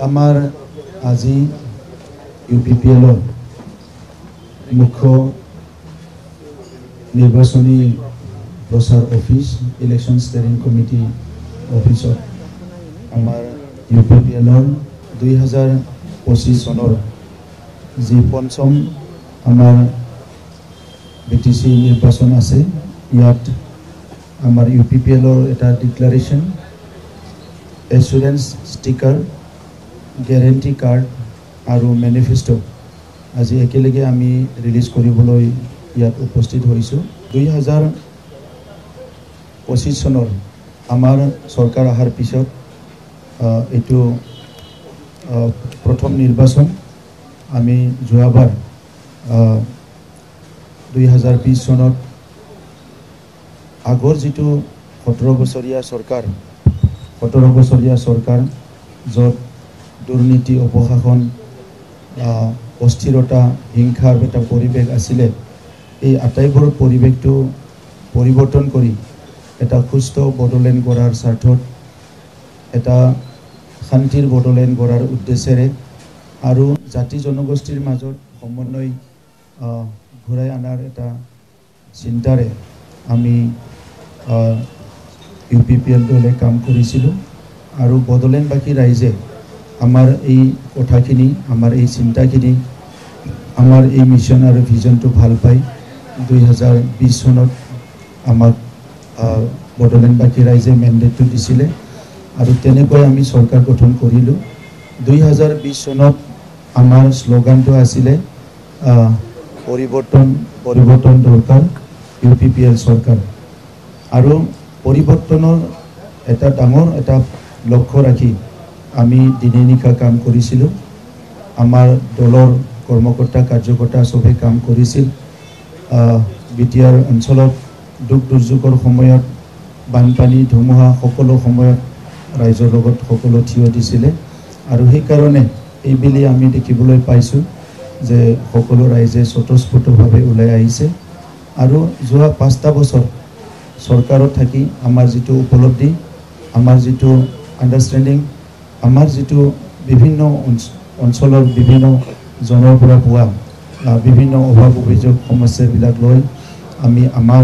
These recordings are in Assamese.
আমাৰ আজি ইউপিপিএলৰ মুখ্য নিৰ্বাচনী প্ৰচাৰ অফিস ইলেকশন ষ্টেৰিং কমিটি অফিসত আমাৰ ইউপিপিএলৰ 2025 চনৰ যি পঞ্চম আমাৰ বিটিসি নিৰ্বাচন আছে ইয়াত আমাৰ ইউপিপিএলৰ এটা ডিক্লাৰেশ্যন এসুৰেন্স ষ্টিকাৰ গ্যাৰেণ্টি কাৰ্ড আৰু মেনিফেষ্টো আজি একেলগে আমি ৰিলিজ কৰিবলৈ ইয়াত উপস্থিত হৈছোঁ 2025 চনৰ আমাৰ চৰকাৰ অহাৰ পিছত এইটো প্ৰথম নিৰ্বাচন আমি যোৱাবাৰ 2020 চনত আগৰ যেটো 17 বছৰীয়া চৰকাৰ য'ত দুৰ্নীতি অপশাসন অস্থিৰতা হিংসাৰ এটা পৰিৱেশ আছিলে এই আটাইবোৰ পৰিৱেশটো পৰিৱৰ্তন কৰি এটা সুস্থ বড়োলেণ্ড গঢ়াৰ স্বাৰ্থত এটা শান্তিৰ বড়োলেণ্ড গঢ়াৰ উদ্দেশ্যেৰে আৰু জাতি জনগোষ্ঠীৰ মাজত সমন্বয় ঘূৰাই আনাৰ এটা চিন্তাৰে আমি ইউপিপিএল দলে কাম কৰিছিলোঁ আৰু বড়োলেণ্ডবাসী ৰাইজে আমাৰ এই কথাখিনি আমাৰ এই চিন্তাখিনি আমাৰ এই মিছন আৰু ভিজনটো ভাল পাই 2020 চনত আমাক বড়োলেণ্ডবাসী ৰাইজে মেণ্ডেটটো দিছিলে আৰু তেনেকৈ আমি চৰকাৰ গঠন কৰিলোঁ 2020 চনত আমাৰ স্লোগানটো আছিলে পৰিৱৰ্তন দৰকাৰ ইউপিপিএল চৰকাৰ আৰু পৰিৱৰ্তনৰ এটা ডাঙৰ এটা লক্ষ্য ৰাখি আমি দিনে নিশা কাম কৰিছিলোঁ আমাৰ দলৰ কৰ্মকৰ্তা কাৰ্যকৰ্তা সবে কাম কৰিছিল বিটিআৰ অঞ্চলত দুখ দুৰ্যোগৰ সময়ত বানপানী ধুমুহা সকলো সময়ত ৰাইজৰ লগত সকলো থিয় দিছিলে আৰু সেই কাৰণে এইবেলি আমি দেখিবলৈ পাইছোঁ যে সকলো ৰাইজে স্বতঃস্ফূৰ্তভাৱে ওলাই আহিছে আৰু যোৱা 5টা বছৰ চৰকাৰত থাকি আমাৰ যেটো উপলব্ধি আমাৰ যেটো আন্ডাৰষ্টেণ্ডিং আমাৰ যেটো বিভিন্ন অঞ্চলৰ বিভিন্ন জনৰ পৰা পোৱা বিভিন্ন অভাৱ অভিযোগ সমস্যাবিলাক লৈ আমি আমাৰ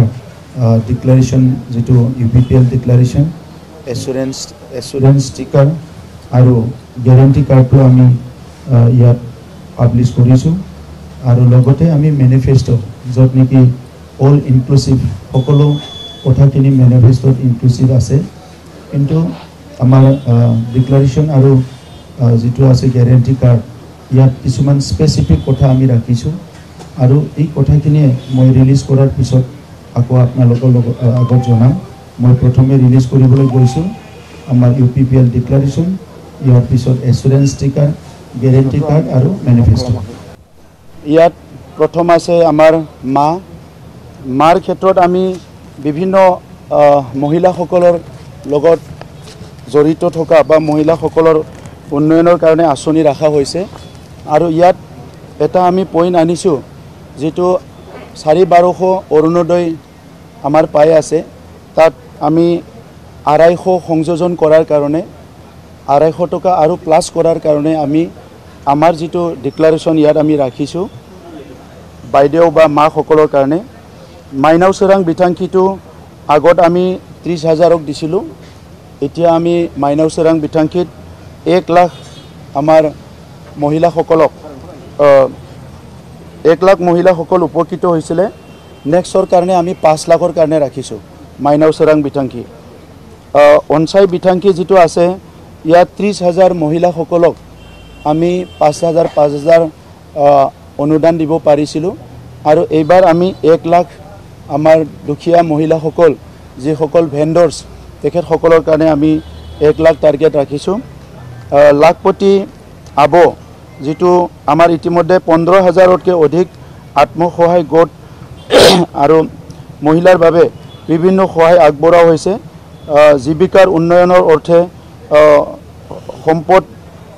ডিক্লাৰেশ্যন যেটো ইউপিপিএল ডিক্লাৰেশ্যন এসুৰেন্স ষ্টিকাৰ আৰু গ্যাৰেণ্টি কাৰ্ডটো আমি ইয়াত পাব্লিছ কৰিছোঁ আৰু লগতে আমি মেনিফেষ্টো য'ত নেকি অল ইনক্লুচিভ সকলো কথাখিনি মেনিফেষ্টোত ইনক্লুচিভ আছে কিন্তু আমাৰ ডিক্লাৰেশ্যন আৰু যেটো আছে গ্যাৰেণ্টি কাৰ্ড ইয়াত কিছুমান স্পেচিফিক কথা আমি ৰাখিছোঁ আৰু এই কথাখিনিয়ে মই ৰিলিজ কৰাৰ পিছত আকৌ আপোনালোকৰ আগত জনাম মই প্ৰথমে ৰিলিজ কৰিবলৈ গৈছোঁ আমাৰ ইউপিপিএল ডিক্লাৰেশ্যন ইয়াৰ পিছত এসুৰেন্স ষ্টিকাৰ গ্যাৰেণ্টি কাৰ্ড আৰু মেনিফেষ্টো ইয়াত প্ৰথম আছে আমাৰ মাৰ ক্ষেত্ৰত আমি বিভিন্ন মহিলাসকলৰ লগত জড়িত থকা বা মহিলাসকলৰ উন্নয়নৰ কাৰণে আঁচনি ৰাখা হৈছে আৰু ইয়াত এটা আমি পইণ্ট আনিছোঁ যেটো 4,1200 অৰুণোদয় আমাৰ পাই আছে তাত আমি 250 সংযোজন কৰাৰ কাৰণে 250 টকা আৰু প্লাছ কৰাৰ কাৰণে আমি আমাৰ যেটো ডিক্লাৰেশ্যন ইয়াত আমি ৰাখিছোঁ বাইদেউ বা মাসকলৰ কাৰণে মাইনাও চোৰাং বিথাংকিটো আগত আমি 30,000ক দিছিলোঁ এতিয়া আমি মাইনাও চোৰাং বিথাংকিত 1 লাখ আমাৰ মহিলাসকলক 1 লাখ মহিলাসকল উপকৃত হৈছিলে নেক্সটৰ কাৰণে আমি 5 লাখৰ কাৰণে ৰাখিছোঁ মাইনাও চোৰাং বিথাংকি অনচাই বিথাংকি যেটো আছে ইয়াত 30,000 মহিলাসকলক আমি 5,000 অনুদান দিব পাৰিছিলোঁ আৰু এইবাৰ আমি 1 লাখ আমাৰ দুখীয়া মহিলাসকল যিসকল ভেণ্ডৰ্ছ তেখেতসকলৰ কাৰণে আমি 1 লাখ টাৰ্গেট ৰাখিছোঁ লাখপতি আব যেটো আমাৰ ইতিমধ্যে 15,000তকৈ অধিক আত্মসহায় গোট আৰু মহিলাৰ বাবে বিভিন্ন সহায় আগবঢ়োৱা হৈছে জীৱিকাৰ উন্নয়নৰ অৰ্থে সম্পদ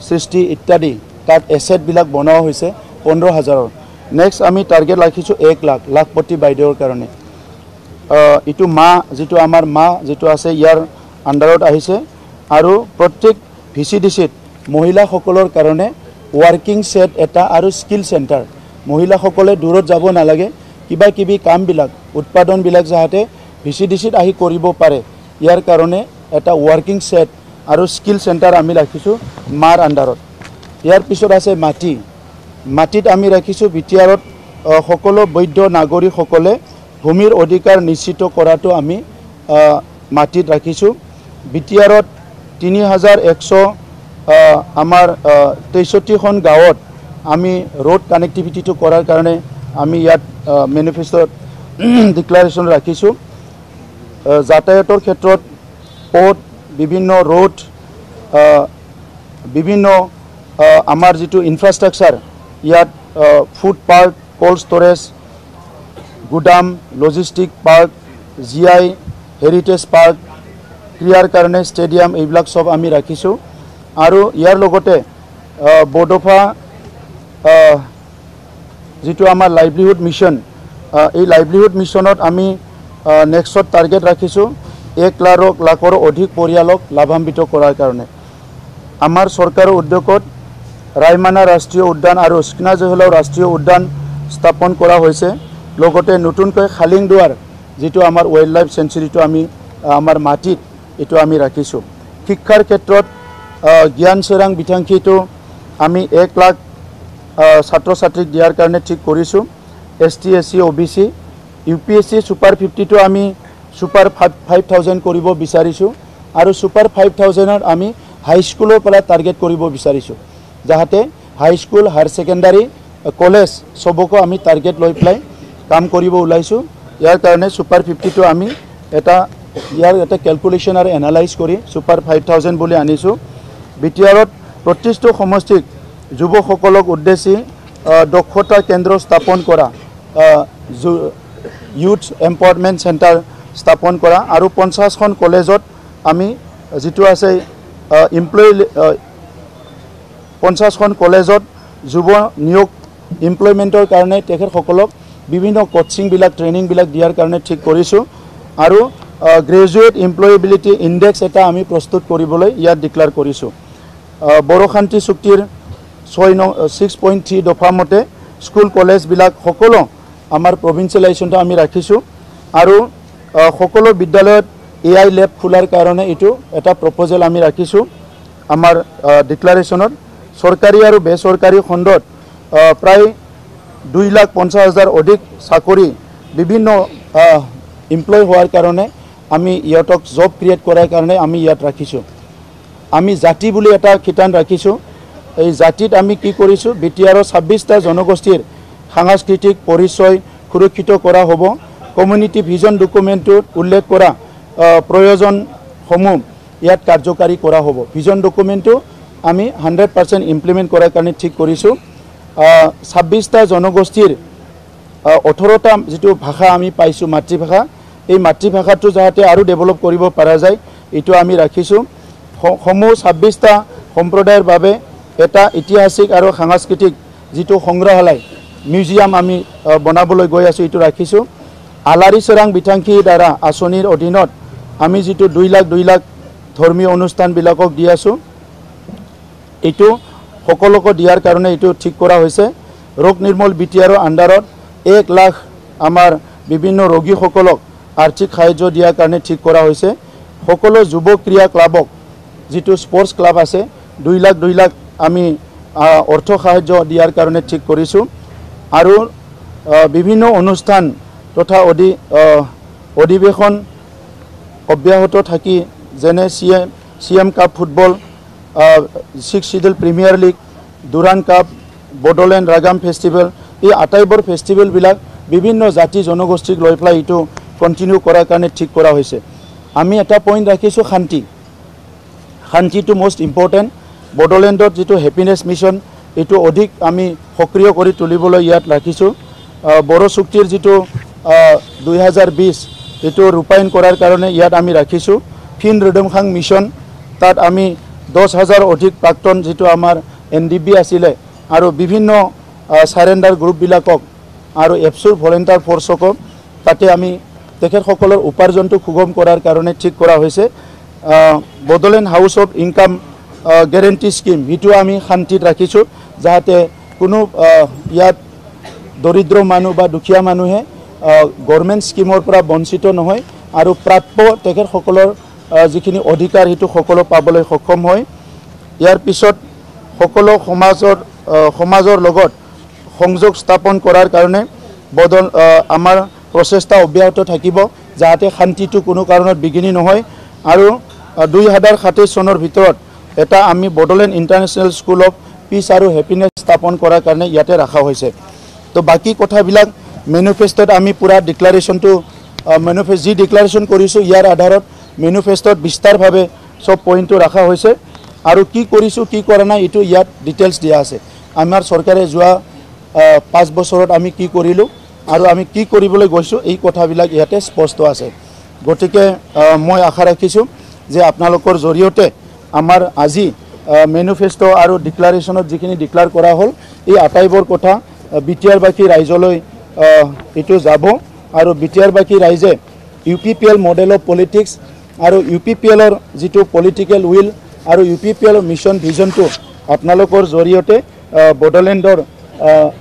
সৃষ্টি ইত্যাদি তাত এছেটবিলাক বনোৱা হৈছে 15,000 নেক্সট আমি টাৰ্গেট ৰাখিছোঁ 1 লাখ লাখপতি বাইদেউৰ কাৰণে ইটো যেটো আমাৰ যেটো আছে ইয়াৰ আণ্ডাৰত আহিছে আৰু প্ৰত্যেক ভিচিডিচিত মহিলাসকলৰ কাৰণে ৱাৰ্কিং সেট এটা আৰু স্কিল সেন্টাৰ মহিলাসকলে দূৰত যাব নালাগে কিবা কিবি কামবিলাক উৎপাদনবিলাক যাতে ভিচিডিচিত আহি কৰিব পাৰে ইয়াৰ কাৰণে এটা ৱাৰ্কিং সেট আৰু স্কিল সেন্টাৰ আমি ৰাখিছোঁ মাৰ আণ্ডাৰত ইয়াৰ পিছত আছে মাটিত আমি ৰাখিছোঁ বিটিআৰত সকলো বৈধ নাগৰিকসকলে ভূমিৰ অধিকাৰ নিশ্চিত কৰাটো আমি মাটিত ৰাখিছোঁ বিটিআৰত 3100 আমাৰ 63খন গাঁৱত আমি ৰোড কানেক্টিভিটিটো কৰাৰ কাৰণে আমি ইয়াত মেনিফেষ্টত ডিক্লাৰেশ্যন ৰাখিছোঁ যাতায়াতৰ ক্ষেত্ৰত পথ বিভিন্ন ৰোড বিভিন্ন আমাৰ যিটো ইনফ্ৰাষ্ট্ৰাকচাৰ ইয়াত ফুড পাৰ্ক কোল্ড ষ্টৰেজ গুদাম logistic park GI heritage park ক্ৰীড়াৰ কাৰণে ষ্টেডিয়াম এইবিলাক সব আমি ৰাখিছোঁ আৰু ইয়াৰ লগতে বডোফা যিটো আমাৰ লাইভলিহুড মিছন এই লাইভলিহুড মিছনত আমি নেক্সট টাৰ্গেট ৰাখিছোঁ 1 লাখৰ অধিক পৰিয়ালক লাভান্বিত কৰাৰ কাৰণে আমাৰ চৰকাৰৰ উদ্যোগত ৰায়মানা ৰাষ্ট্ৰীয় উদ্যান আৰু স্কিনা জহলাও ৰাষ্ট্ৰীয় উদ্যান স্থাপন কৰা হৈছে লগতে নতুনকৈ খালিংদুৱাৰ যিটো আমাৰ ৱাইল্ড লাইফ চেঞ্চুৰীটো আমি আমাৰ মাটিত এইটো আমি ৰাখিছোঁ শিক্ষাৰ ক্ষেত্ৰত জ্ঞান চেৰাং বিথাংখীটো আমি 1 লাখ ছাত্ৰ ছাত্ৰীক দিয়াৰ কাৰণে ঠিক কৰিছোঁ ST SC OBC UPSC super 50টো আমি সুপাৰ 5000 কৰিব বিচাৰিছোঁ আৰু সুপাৰ 5000ৰ আমি হাই স্কুলৰ পৰা টাৰ্গেট কৰিব বিচাৰিছোঁ যাতে হাই স্কুল হায়াৰ সেকেন্ডাৰী কলেজ সবকো আমি টাৰ্গেট লৈ পেলাই কাম কৰিব ওলাইছোঁ ইয়াৰ কাৰণে সুপাৰ 50টো আমি ইয়াৰ এটা ক্যালকুলেশন আৰু এনালাইজ কৰি সুপাৰ 5000 বুলি আনিছোঁ বিটিআৰত প্ৰতিটো সমষ্টিক যুৱকসকলক উদ্দেশ্যি দক্ষতা কেন্দ্ৰ স্থাপন কৰা ইউথ এম্পাৱাৰমেণ্ট সেন্টাৰ স্থাপন কৰা আৰু 50খন কলেজত আমি যেটো আছে এমপ্লয় 50খন কলেজত যুৱ নিয়োগ এমপ্লয়মেন্টৰ কাৰণে তেখেতসকলক বিভিন্ন কোচিং বিলাক ট্ৰেনিং বিলাক দিয়াৰ কাৰণে ঠিক কৰিছোঁ আৰু গ্ৰেজুৱেট এমপ্লয়েবিলিটি ইনডেক্স এটা আমি প্ৰস্তুত কৰিবলৈ ইয়াত ডিক্লেয়াৰ কৰিছোঁ বড়োশান্তি চুক্তিৰ 6.3 দফা মতে স্কুল কলেজ বিলাক সকলো আমাৰ প্ৰভিন্সিয়েলাইজেশনটো আমি ৰাখিছোঁ আৰু সকলো বিদ্যালয়ত AI ল্যাব খোলাৰ কাৰণে এটো এটা প্ৰপ'জাল আমি ৰাখিছোঁ আমাৰ ডিক্লাৰেশ্যনত সৰকাৰি আৰু বেসৰকাৰি খণ্ডত প্ৰায় 2,50,000 অধিক চাকৰি বিভিন্ন এমপ্লয় হোৱাৰ কাৰণে আমি ইয়াতক জব ক্ৰিয়েট কৰাৰ কাৰণে আমি ইয়াত ৰাখিছোঁ আমি জাতি বুলি এটা খিতান ৰাখিছোঁ এই জাতিত আমি কি কৰিছোঁ বিটিআৰৰ 26টা জনগোষ্ঠীৰ সাংস্কৃতিক পৰিচয় সুৰক্ষিত কৰা হ'ব কমিউনিটি ভিজন ডকুমেন্টত উল্লেখ কৰা প্ৰয়োজন সমূহ ইয়াত কাৰ্যকাৰী কৰা হ'ব ভিজন ডকুমেন্টটো আমি 100% ইমপ্লিমেন্ট কৰাৰ কাৰণে ঠিক কৰিছোঁ 26টা জনগোষ্ঠীৰ 18টা যেটো ভাষা আমি পাইছোঁ মাতৃভাষা এই মাতৃভাষাটো যাতে আৰু ডেভেলপ কৰিব পৰা যায় এটো আমি ৰাখিছোঁ সমূহ 26টা সম্প্ৰদায়ৰ বাবে এটা ঐতিহাসিক আৰু সাংস্কৃতিক যেটো সংগ্ৰহালয় মিউজিয়াম আমি বনাবলৈ গৈ আছোঁ এটো ৰাখিছোঁ আলাৰি চেৰাং বিথাংখী দ্বাৰা আঁচনিৰ অধীনত আমি যেটো 2 লাখ ধৰ্মীয় অনুষ্ঠান বিলাকক দি আছোঁ এটো সকলোকে দিয়াৰ কাৰণে এটো ঠিক কৰা হৈছে ৰোগ নিৰ্মূল বিটিআৰৰ আণ্ডাৰত 1 লাখ আমাৰ বিভিন্ন ৰোগীসকলক আৰ্থিক সাহায্য দিয়াৰ কাৰণে ঠিক কৰা হৈছে সকলো যুৱ ক্ৰীড়া ক্লাবক যেটো স্পৰ্টছ ক্লাব আছে 2 লাখ আমি অৰ্থ সাহায্য দিয়াৰ কাৰণে ঠিক কৰিছোঁ আৰু বিভিন্ন অনুষ্ঠান তথা অধিবেশন অব্যাহত থাকি যেনে CM cup football 6 schedule premier league Durand cup Bodoland ৰাগাম ফেষ্টিভেল এই আটাইবোৰ ফেষ্টিভেল বিলাক বিভিন্ন জাতি জনগোষ্ঠীক লৈ পেলাই এটো কন্টিনিউ কৰাৰ কাৰণে ঠিক কৰা হৈছে আমি এটা পইণ্ট ৰাখিছোঁ শান্তিটো মোস্ট ইম্পৰ্টেন্ট বডোলেণ্ডত যেটো হ্যাপিনেস মিশন এটো অধিক আমি সক্ৰিয় কৰি তুলিবলৈ ইয়াত ৰাখিছোঁ বড়ো চুক্তিৰ যেটো 2020 এটো ৰূপায়ণ কৰাৰ কাৰণে ইয়াত আমি ৰাখিছোঁ ফিন ৰিডমখাং মিশন তাত আমি 10,000 অধিক প্ৰাক্তন যেটো আমাৰ NDB আছিলে আৰু বিভিন্ন সাৰেন্ডাৰ গ্ৰুপ বিলাকক আৰু এফসুৰ ভলেন্টিয়াৰ ফোৰ্সক তাতে আমি তেখেতসকলৰ উপাৰ্জনটো সুগম কৰাৰ কাৰণে ঠিক কৰা হৈছে বডোলেণ্ড হাউস অফ ইনকাম গেৰেণ্টি স্কিম সেইটো আমি শান্তিত ৰাখিছোঁ যাতে কোনো ইয়াত দৰিদ্ৰ মানুহ বা দুখীয়া মানুহে গভৰ্ণমেণ্ট স্কিমৰ পৰা বঞ্চিত নহয় আৰু প্ৰাপ্য তেখেতসকলৰ যিখিনি অধিকাৰ সেইটো সকলো পাবলৈ সক্ষম হয়। ইয়াৰ পিছত সকলো সমাজৰ লগত সংযোগ স্থাপন কৰাৰ কাৰণে আমাৰ প্ৰচেষ্টা অব্যাহত থাকিব যাতে শান্তিটো কোনো কাৰণত বিঘিনি নহয়। আৰু 2027 চনৰ ভিতৰত এটা আমি Bodoland international school of peace আৰু হেপিনেছ স্থাপন কৰাৰ কাৰণে ইয়াতে ৰখা হৈছে। তো বাকী কথাবিলাক মেনিফেষ্টত আমি পুৰা ডিক্লাৰেশ্যনটো যি ডিক্লাৰেশ্যন কৰিছোঁ ইয়াৰ আধাৰত মেনিফেষ্টত বিস্তাৰভাৱে চব পইণ্টটো ৰখা হৈছে আৰু কি কৰিছোঁ কি কৰা নাই এইটো ইয়াত ডিটেইলছ দিয়া আছে। আমাৰ চৰকাৰে যোৱা 5 বছৰত আমি কি কৰিলোঁ আৰু আমি কি কৰিবলৈ গৈছোঁ এই কথাবিলাক ইয়াতে স্পষ্ট আছে। গতিকে মই আশা ৰাখিছোঁ যে আপোনালোকৰ জৰিয়তে আমাৰ আজি মেনিফেষ্ট আৰু ডিক্লাৰেশ্যনত যিখিনি ডিক্লাৰ কৰা হ'ল এই আটাইবোৰ কথা বিটিআৰবাসী ৰাইজলৈ এইটো যাব আৰু বিটিআৰবাসী ৰাইজে UPPL মডেল অফ পলিটিক্স আৰু UPPLৰ যিটো পলিটিকেল উইল আৰু UPPLৰ মিছন ভিজনটো আপোনালোকৰ জৰিয়তে বড়োলেণ্ডৰ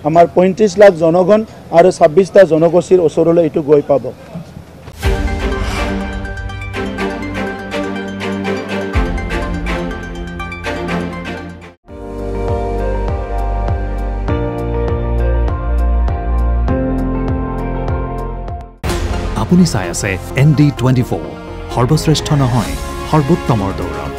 আমাৰ 35 লাখ জনগণ আৰু 26টা জনগোষ্ঠীৰ ওচৰলৈ এইটো গৈ পাব। আপুনি চাই আছে ND24 সৰ্বশ্ৰেষ্ঠ নহয় সৰ্বোত্তমৰ দৌৰত।